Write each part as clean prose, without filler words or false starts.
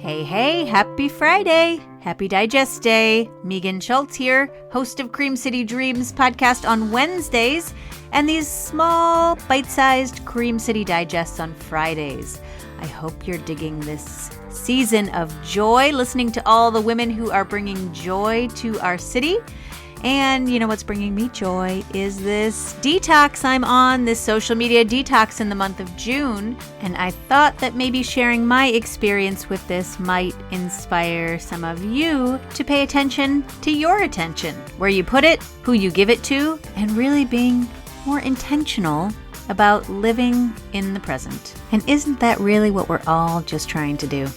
Hey, hey, happy Friday. Happy Digest Day. Megan Schultz here, host of Cream City Dreams podcast on Wednesdays and these small, bite-sized Cream City Digests on Fridays. I hope you're digging this season of joy, listening to all the women who are bringing joy to our city. And you know what's bringing me joy is this detox I'm on, this social media detox in the month of June. And I thought that maybe sharing my experience with this might inspire some of you to pay attention to your attention, where you put it, who you give it to, and really being more intentional about living in the present. And isn't that really what we're all just trying to do?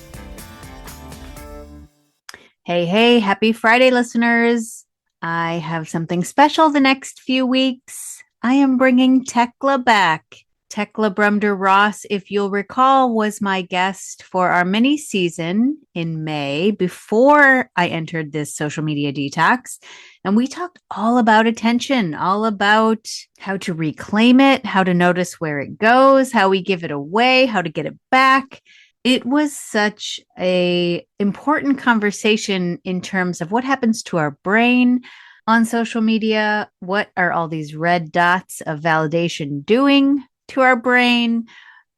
Hey, hey, happy Friday, listeners. I have something special the next few weeks. I am bringing Thekla back. Thekla Brumder Ross, if you'll recall, was my guest for our mini season in May before I entered this social media detox. And we talked all about attention, all about how to reclaim it, how to notice where it goes, how we give it away, how to get it back. It was such an important conversation in terms of what happens to our brain on social media. What are all these red dots of validation doing to our brain,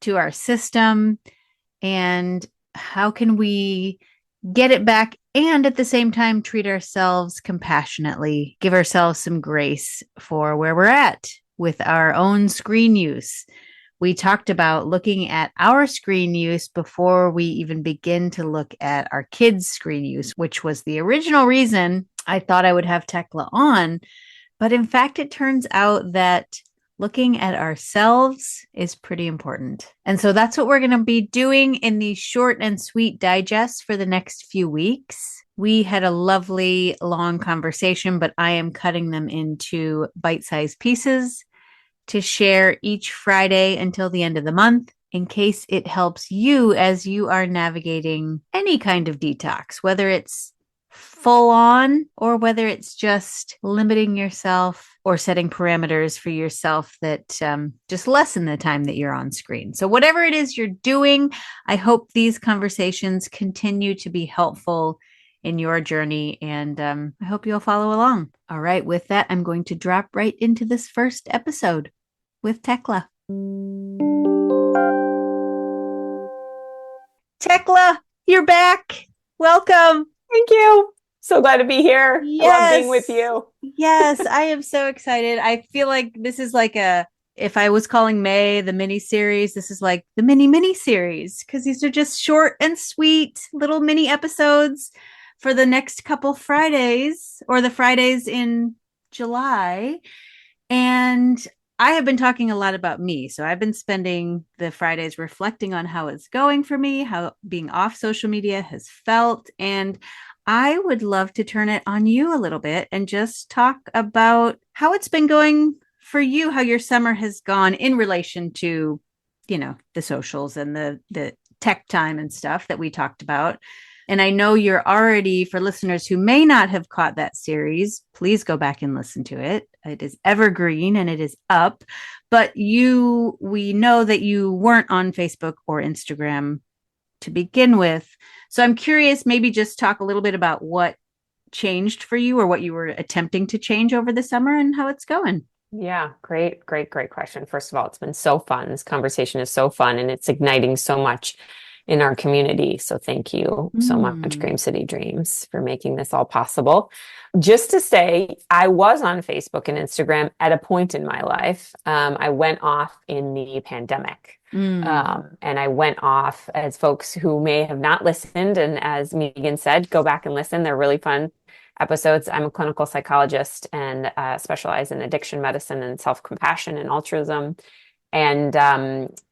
to our system, and how can we get it back and at the same time treat ourselves compassionately, give ourselves some grace for where we're at with our own screen use. We talked about looking at our screen use before we even begin to look at our kids' screen use, which was the original reason I thought I would have Thekla on. But in fact, it turns out that looking at ourselves is pretty important. And so that's what we're going to be doing in these short and sweet digests for the next few weeks. We had a lovely long conversation, but I am cutting them into bite-sized pieces to share each Friday until the end of the month in case it helps you as you are navigating any kind of detox, whether it's full on or whether it's just limiting yourself or setting parameters for yourself that just lessen the time that you're on screen. So whatever it is you're doing, I hope these conversations continue to be helpful in your journey, and I hope you'll follow along. All right, with that, I'm going to drop right into this first episode with Thekla. Thekla, you're back. Welcome. Thank you. So glad to be here. Yes. I love being with you. Yes, I am so excited. I feel like this is like if I was calling May the mini series, this is like the mini series because these are just short and sweet little mini episodes for the next couple Fridays or the Fridays in July. And I have been talking a lot about me. So I've been spending the Fridays reflecting on how it's going for me, how being off social media has felt. And I would love to turn it on you a little bit and just talk about how it's been going for you, how your summer has gone in relation to, you know, the socials and the tech time and stuff that we talked about. And I know you're already, for listeners who may not have caught that series, please go back and listen to it. It is evergreen and it is up. But we know that you weren't on Facebook or Instagram to begin with. So I'm curious, maybe just talk a little bit about what changed for you or what you were attempting to change over the summer and how it's going. Yeah, great question. First of all, it's been so fun. This conversation is so fun and it's igniting so much in our community. So thank you so much, Cream City Dreams, for making this all possible. Just to say, I was on Facebook and Instagram at a point in my life. I went off in the pandemic. And I went off, as folks who may have not listened, and as Megan said, go back and listen. They're really fun episodes. I'm a clinical psychologist and specialize in addiction medicine and self-compassion and altruism. And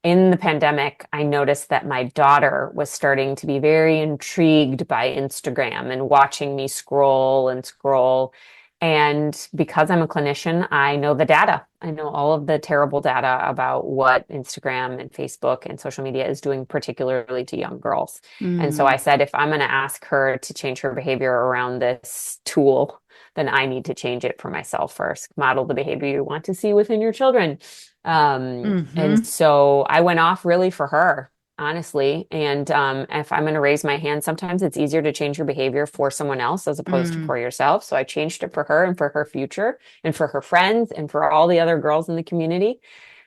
in the pandemic, I noticed that my daughter was starting to be very intrigued by Instagram and watching me scroll and scroll. And because I'm a clinician, I know the data. I know all of the terrible data about what Instagram and Facebook and social media is doing, particularly to young girls. And so I said, if I'm going to ask her to change her behavior around this tool, then I need to change it for myself first. Model the behavior you want to see within your children. And so I went off really for her. honestly. And if I'm going to raise my hand, sometimes it's easier to change your behavior for someone else as opposed to Mm, for yourself. So I changed it for her and for her future and for her friends and for all the other girls in the community.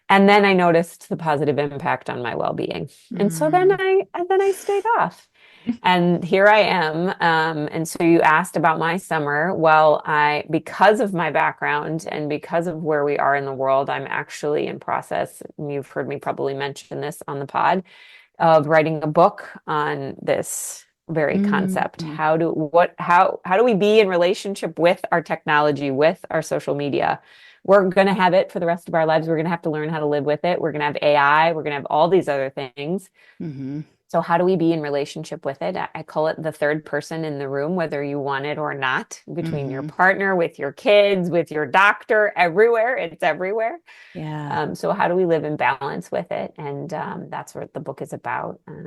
And then I noticed the positive impact on my well-being. And so mm, then I stayed off. And here I am. And so you asked about my summer. Well, because of my background and because of where we are in the world, I'm actually in process, and you've heard me probably mention this on the pod, of writing a book on this very concept. mm, How do we be in relationship with our technology, with our social media? We're going to have it for the rest of our lives. We're going to have to learn how to live with it. We're going to have AI. We're going to have all these other things. mhm, So how do we be in relationship with it? I call it the third person in the room, whether you want it or not, between your mhm. partner, with your kids, with your doctor, everywhere. It's everywhere. Yeah. So how do we live in balance with it? And that's what the book is about. I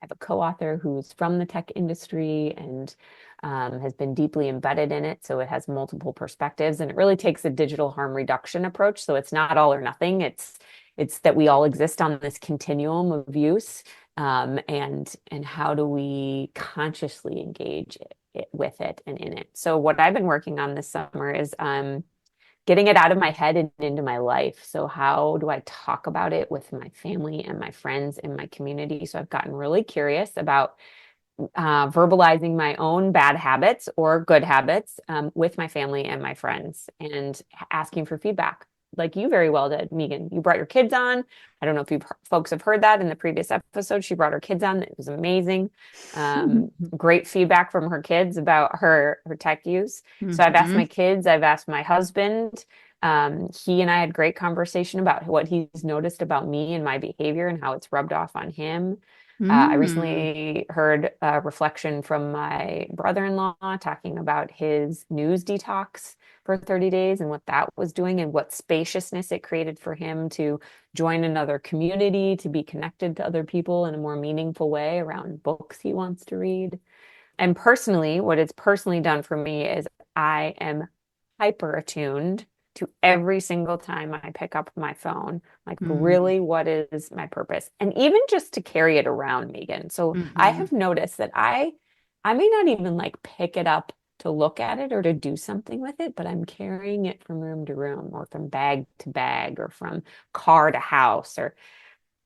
have a co-author who's from the tech industry and has been deeply embedded in it. So it has multiple perspectives, and it really takes a digital harm reduction approach. So it's not all or nothing. It's that we all exist on this continuum of use, and how do we consciously engage with it and in it. So what I've been working on this summer is getting it out of my head and into my life. So how do I talk about it with my family and my friends and my community? So I've gotten really curious about verbalizing my own bad habits or good habits with my family and my friends and asking for feedback. Like you very well did, Megan. You brought your kids on. I don't know if you folks have heard that in the previous episode. She brought her kids on. It was amazing. Great feedback from her kids about her tech use. So I've asked Mhm, my kids, I've asked my husband. He and I had great conversation about what he's noticed about me and my behavior and how it's rubbed off on him. I mm, recently heard a reflection from my brother-in-law talking about his news detox for 30 days and what that was doing and what spaciousness it created for him to join another community, to be connected to other people in a more meaningful way around books he wants to read. And personally, what it's personally done for me is I am hyper attuned to every single time I pick up my phone. Like, mm, really, what is my purpose? And even just to carry it around, Megan. So I mhm, have noticed that I may not even like pick it up to look at it or to do something with it, but I'm carrying it from room to room or from bag to bag or from car to house or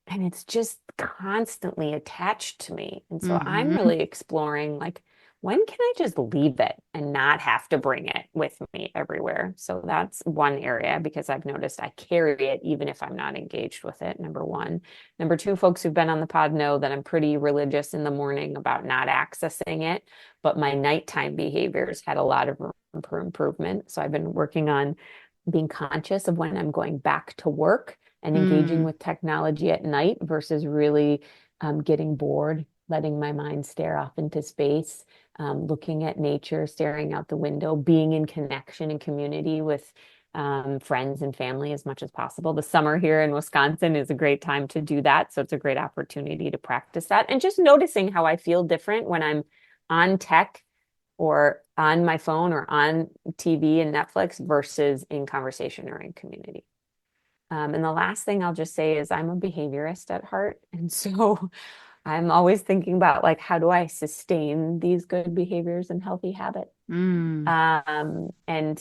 and it's just constantly attached to me. And so I'm mhm, really exploring like, when can I just leave it and not have to bring it with me everywhere? So that's one area because I've noticed I carry it even if I'm not engaged with it, number one. Number two, folks who've been on the pod know that I'm pretty religious in the morning about not accessing it, but my nighttime behaviors had a lot of room for improvement. So I've been working on being conscious of when I'm going back to work and engaging mm, with technology at night versus really getting bored, letting my mind stare off into space, looking at nature, staring out the window, being in connection and community with friends and family as much as possible. The summer here in Wisconsin is a great time to do that. So it's a great opportunity to practice that. And just noticing how I feel different when I'm on tech or on my phone or on TV and Netflix versus in conversation or in community. And the last thing I'll just say is I'm a behaviorist at heart. And so I'm always thinking about like, how do I sustain these good behaviors and healthy habits? mm, And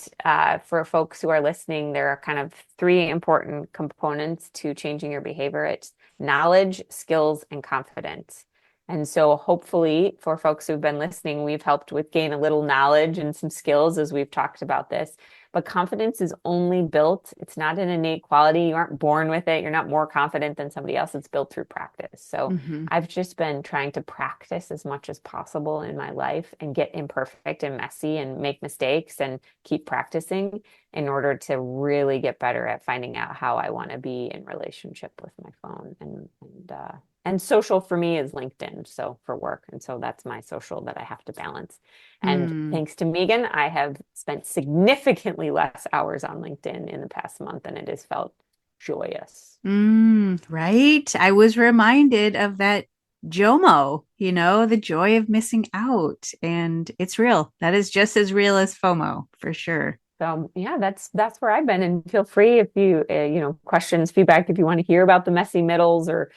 for folks who are listening, there are kind of three important components to changing your behavior. It's knowledge, skills, and confidence. And so hopefully for folks who've been listening, we've helped with gain a little knowledge and some skills as we've talked about this. But confidence is only built, it's not an innate quality. You aren't born with it. You're not more confident than somebody else. It's built through practice. So mhm, I've just been trying to practice as much as possible in my life and get imperfect and messy and make mistakes and keep practicing in order to really get better at finding out how I want to be in relationship with my phone. And social for me is LinkedIn, so for work. And so that's my social that I have to balance. And mm, thanks to Megan, I have spent significantly less hours on LinkedIn in the past month, and it has felt joyous. right. I was reminded of that JOMO, the joy of missing out. And it's real. That is just as real as FOMO, for sure. So yeah, that's where I've been. And feel free if you questions, feedback, if you want to hear about the messy middles or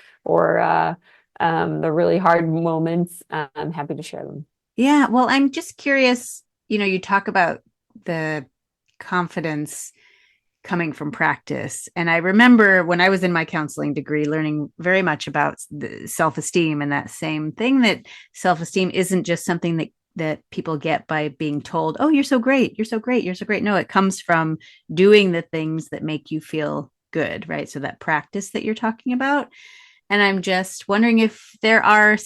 the really hard moments. I'm happy to share them. Yeah. Well, I'm just curious, you talk about the confidence coming from practice. And I remember when I was in my counseling degree, learning very much about the self-esteem and that same thing, that self-esteem isn't just something that people get by being told, oh, you're so great, you're so great, you're so great. No, it comes from doing the things that make you feel good, right? So that practice that you're talking about. And I'm just wondering if there are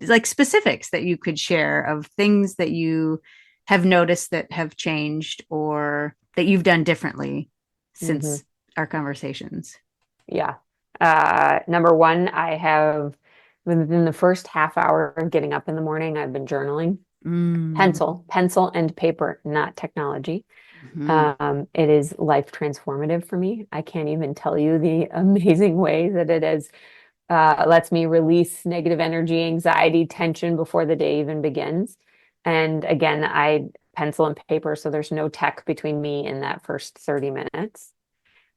like specifics that you could share of things that you have noticed that have changed or that you've done differently Hmm. since our conversations. Yeah. Number one, I have within the first half hour of getting up in the morning, I've been journaling. Mm-hmm. Pencil and paper, not technology. Mm-hmm. It is life transformative for me. I can't even tell you the amazing way that it has lets me release negative energy, anxiety, tension before the day even begins. And again, I pencil and paper, so there's no tech between me and that first 30 minutes.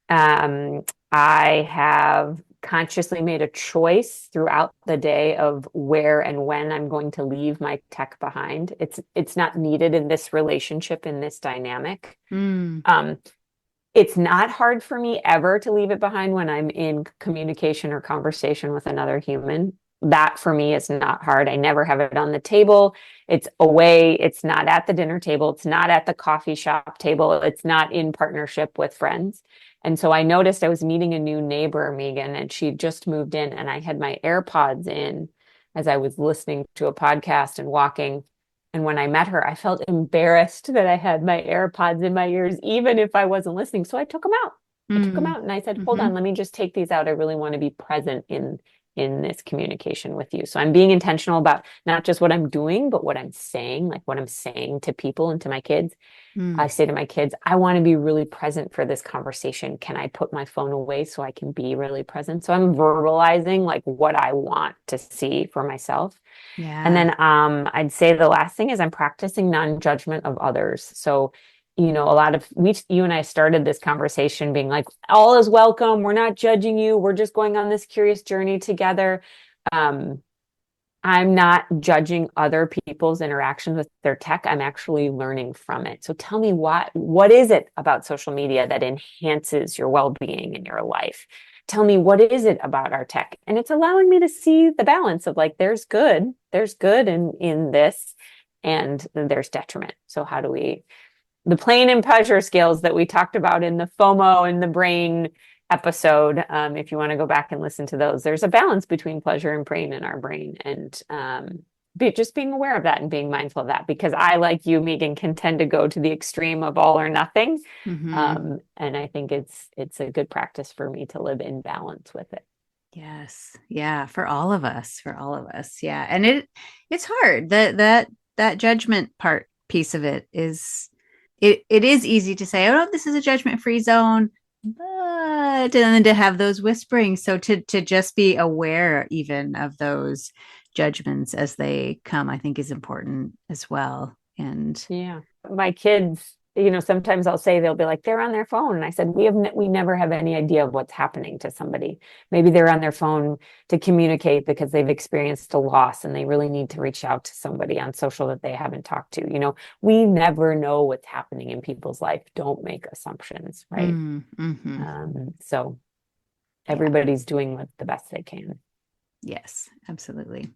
Um, I have consciously made a choice throughout the day of where and when I'm going to leave my tech behind. It's not needed in this relationship, in this dynamic. Mm. Um, it's not hard for me ever to leave it behind when I'm in communication or conversation with another human. That for me is not hard. I never have it on the table. It's away. It's not at the dinner table. It's not at the coffee shop table. It's not in partnership with friends. And so I noticed I was meeting a new neighbor, Megan, and she just moved in, and I had my AirPods in as I was listening to a podcast and walking. And when I met her, I felt embarrassed that I had my AirPods in my ears, even if I wasn't listening. So I took them out. I took them Mm. out and I said, hold Mm-hmm. on, let me just take these out. I really want to be present in this communication with you. So I'm being intentional about not just what I'm doing, but what I'm saying, like what I'm saying to people and to my kids. I Mm. say to my kids, I want to be really present for this conversation. Can I put my phone away so I can be really present? So I'm verbalizing like what I want to see for myself. And Yeah. then I'd say the last thing is I'm practicing non-judgment of others. So, a lot of you and I started this conversation being like, all is welcome. We're not judging you. We're just going on this curious journey together. Um, I'm not judging other people's interactions with their tech. I'm actually learning from it. So tell me what is it about social media that enhances your well-being in your life? Tell me what is it about our tech? And it's allowing me to see the balance of like there's good in this and there's detriment. So how do we the pain and pleasure scales that we talked about in the FOMO and the brain episode. If you want to go back and listen to those, there's a balance between pleasure and pain in our brain, and just being aware of that and being mindful of that. Because I, like you, Megan, can tend to go to the extreme of all or nothing, Mm-hmm. and I think it's a good practice for me to live in balance with it. Yes. Yeah. For all of us. For all of us. Yeah. And it's hard. That judgment part piece of it is it is easy to say, oh no, this is a judgment free zone, but and then to have those whisperings. So to just be aware even of those judgments as they come, I think is important as well. And Yeah. My kids, sometimes I'll say they'll be like, they're on their phone. And I said, we never have any idea of what's happening to somebody. Maybe they're on their phone to communicate because they've experienced a loss and they really need to reach out to somebody on social that they haven't talked to. We never know what's happening in people's life. Don't make assumptions, right? mm-hmm. So Yeah. everybody's doing what the best they can. Yes, absolutely.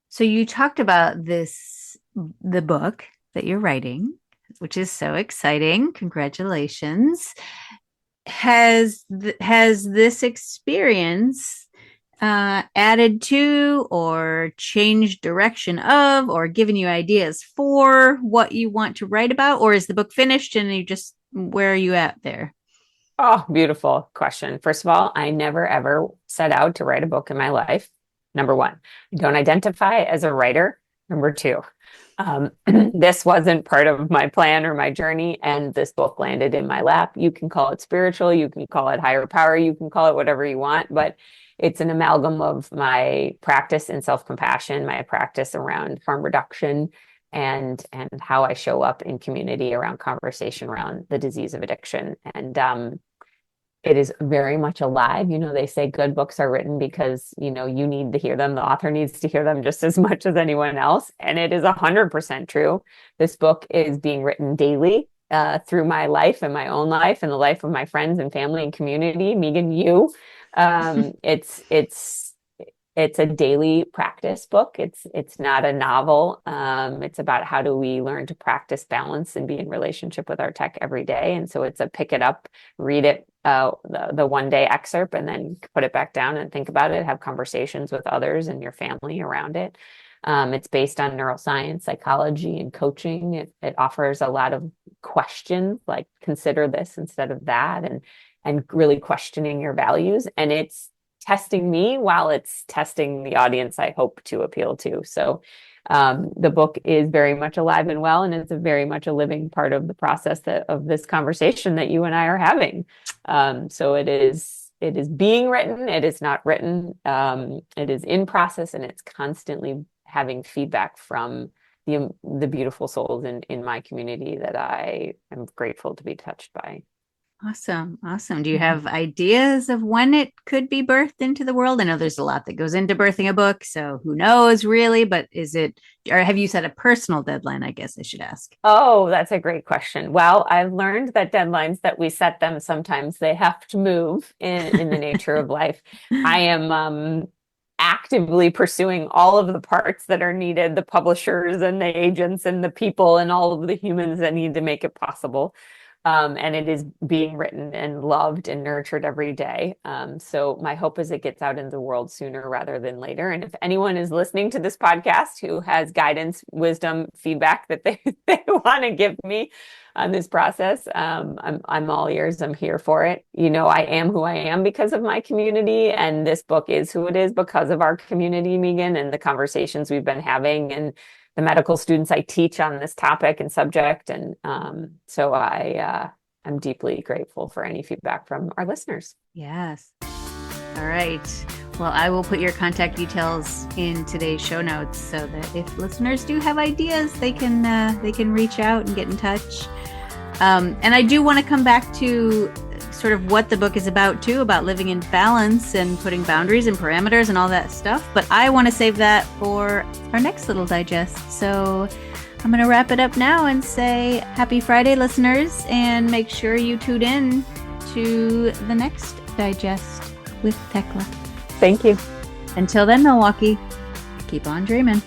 So you talked about the book that you're writing, which is so exciting. Congratulations. Has this experience added to or changed direction of or given you ideas for what you want to write about? Or is the book finished and you just where are you at there? Oh, beautiful question. First of all, I never ever set out to write a book in my life. Number one, I don't identify as a writer. Number two, this wasn't part of my plan or my journey, and this book landed in my lap. You can call it spiritual, you can call it higher power, you can call it whatever you want, but it's an amalgam of my practice in self-compassion, my practice around harm reduction, and how I show up in community around conversation around the disease of addiction. And It is very much alive. They say good books are written because, you need to hear them. The author needs to hear them just as much as anyone else. And it is 100% true. This book is being written daily through my life and my own life and the life of my friends and family and community. Megan, you. It's a daily practice book. It's not a novel. It's about how do we learn to practice balance and be in relationship with our tech every day. And so it's a pick it up, read it, the one day excerpt, and then put it back down and think about it, have conversations with others and your family around it. It's based on neuroscience, psychology, and coaching. It offers a lot of questions like consider this instead of that, and really questioning your values. And it's testing me while it's testing the audience I hope to appeal to. So the book is very much alive and well, and it's very much a living part of the process of this conversation that you and I are having. So it is being written. It is not written. It is in process, and it's constantly having feedback from the beautiful souls in my community that I am grateful to be touched by. Awesome. Awesome. Do you have ideas of when it could be birthed into the world? I know there's a lot that goes into birthing a book, so who knows really, but or have you set a personal deadline? I guess I should ask. Oh, that's a great question. Well, I've learned that deadlines that we set them, sometimes they have to move in the nature of life. I am actively pursuing all of the parts that are needed, the publishers and the agents and the people and all of the humans that need to make it possible. And it is being written and loved and nurtured every day. So my hope is it gets out into the world sooner rather than later. And if anyone is listening to this podcast who has guidance, wisdom, feedback that they want to give me on this process, I'm all ears. I'm here for it. I am who I am because of my community, and this book is who it is because of our community, Megan, and the conversations we've been having and the medical students I teach on this topic and subject. And so I'm deeply grateful for any feedback from our listeners. Yes. All right. Well, I will put your contact details in today's show notes so that if listeners do have ideas, they can reach out and get in touch. And I do want to come back to sort of what the book is about too, about living in balance and putting boundaries and parameters and all that stuff. But I want to save that for our next little digest. So I'm going to wrap it up now and say happy Friday, listeners, and make sure you tune in to the next digest with Thekla. Thank you. Until then, Milwaukee, keep on dreaming.